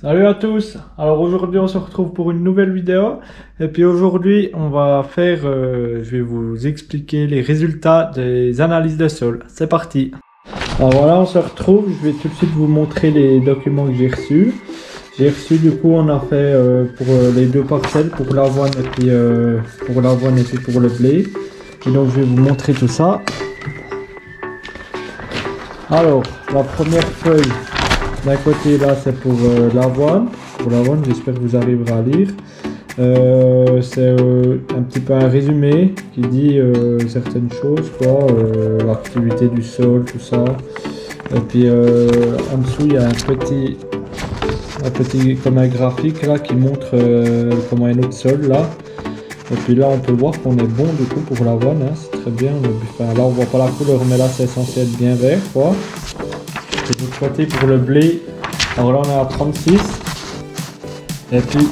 Salut à tous. Alors aujourd'hui on se retrouve pour une nouvelle vidéo et puis aujourd'hui on va faire, je vais vous expliquer les résultats des analyses de sol. C'est parti. Alors voilà, on se retrouve. Je vais tout de suite vous montrer les documents que j'ai reçus. J'ai reçu du coup, on a fait pour les deux parcelles, pour l'avoine et puis pour le blé. Et donc je vais vous montrer tout ça. Alors la première feuille. D'un côté là c'est pour l'avoine, j'espère que vous arriverez à lire. C'est un petit peu un résumé qui dit certaines choses, quoi, l'activité du sol, tout ça. Et puis en dessous il y a un petit comme un graphique là qui montre comment est notre sol là. Et puis là on peut voir qu'on est bon du coup pour l'avoine, hein, c'est très bien. Enfin, là on voit pas la couleur mais là c'est censé être bien vert, quoi. Et de l'autre côté pour le blé, alors là on est à 36 et puis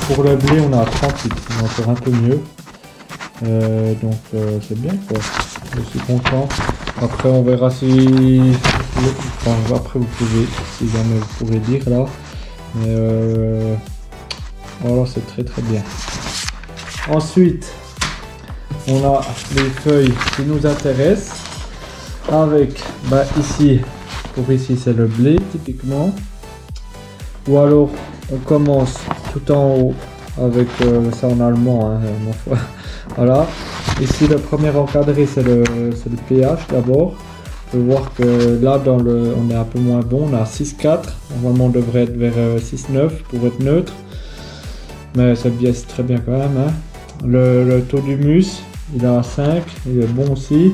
pour le blé on est à 38, on est encore un peu mieux, donc c'est bien, quoi. Je suis content. Après on verra si, enfin, après vous pouvez, si jamais vous pourrez dire là, mais voilà, c'est très bien. Ensuite on a les feuilles qui nous intéressent avec ici. Pour ici c'est le blé typiquement, ou alors on commence tout en haut avec ça en allemand, hein, voilà. Ici le premier encadré c'est le pH d'abord. On peut voir que là on est un peu moins bon, on est à 6,4, normalement on devrait être vers 6,9 pour être neutre, mais c'est très bien quand même, hein. Le taux d'humus il est à 5, il est bon aussi.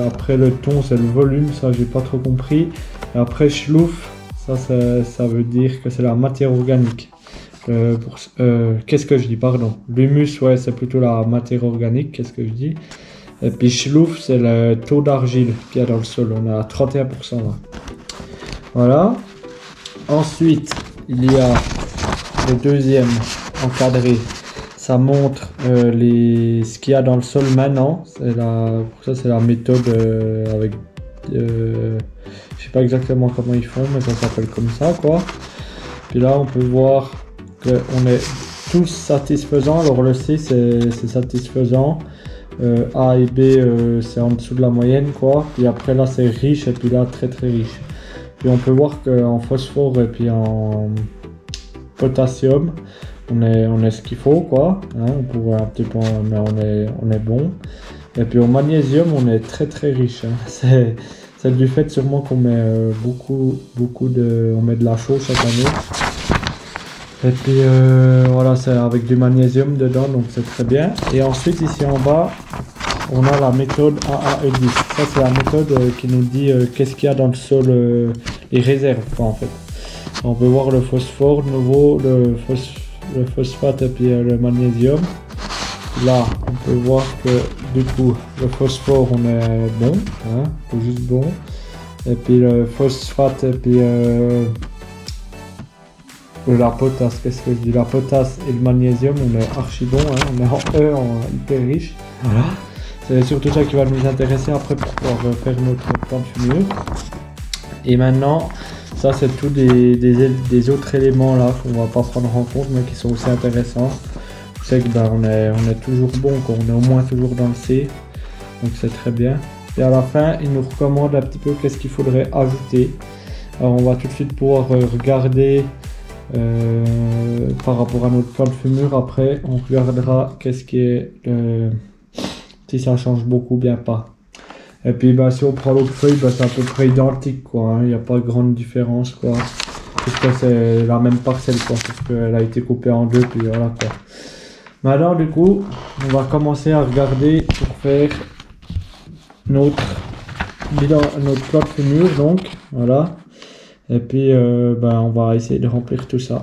Après le ton c'est le volume, ça j'ai pas trop compris. Et après schlouf, ça veut dire que c'est la matière organique. Qu'est-ce que je dis, pardon, l'humus, ouais, c'est plutôt la matière organique, qu'est-ce que je dis. Et puis schlouf c'est le taux d'argile qu'il y a dans le sol, on est à 31% là. Voilà. Ensuite il y a le deuxième encadré. Ça montre ce qu'il y a dans le sol maintenant. Pour ça c'est la méthode avec je sais pas exactement comment ils font, mais ça s'appelle comme ça, quoi. Puis là on peut voir qu'on est tous satisfaisants. Alors le C c'est satisfaisant, A et B c'est en dessous de la moyenne, quoi. Puis après là c'est riche et puis là très riche. Puis on peut voir qu'en phosphore et puis en potassium on est ce qu'il faut, quoi, hein, on pourrait un petit peu, mais on est bon. Et puis au magnésium on est très riche, hein. C'est du fait sûrement qu'on met on met de la chaux chaque année. Et puis voilà, c'est avec du magnésium dedans, donc c'est très bien. Et ensuite ici en bas on a la méthode AAE10. Ça c'est la méthode qui nous dit qu'est-ce qu'il y a dans le sol, les réserves, quoi, en fait. On peut voir le phosphore de nouveau, le phosphate et puis le magnésium. Là on peut voir que du coup le phosphore on est bon, hein, tout juste bon. Et puis le phosphate et puis la potasse, qu'est-ce que je dis, la potasse et le magnésium on est archi bon, hein, on est en E, hyper riche. Voilà. C'est surtout ça qui va nous intéresser après pour pouvoir faire notre plan de fumure. Et maintenant ça c'est tout des autres éléments là qu'on va pas prendre en compte mais qui sont aussi intéressants. C'est que on est toujours bon, qu'on est au moins toujours dans le C, donc c'est très bien. Et à la fin il nous recommande un petit peu qu'est-ce qu'il faudrait ajouter. Alors on va tout de suite pouvoir regarder par rapport à notre plan de fumure. Après on regardera qu'est-ce qui est si ça change beaucoup bien pas. Et puis si on prend l'autre feuille, c'est à peu près identique, quoi, hein. Il n'y a pas de grande différence, quoi, puisque c'est la même parcelle, quoi, parce qu'elle a été coupée en deux, puis voilà, quoi. Maintenant du coup on va commencer à regarder pour faire notre plan de fumure, donc voilà. Et puis on va essayer de remplir tout ça.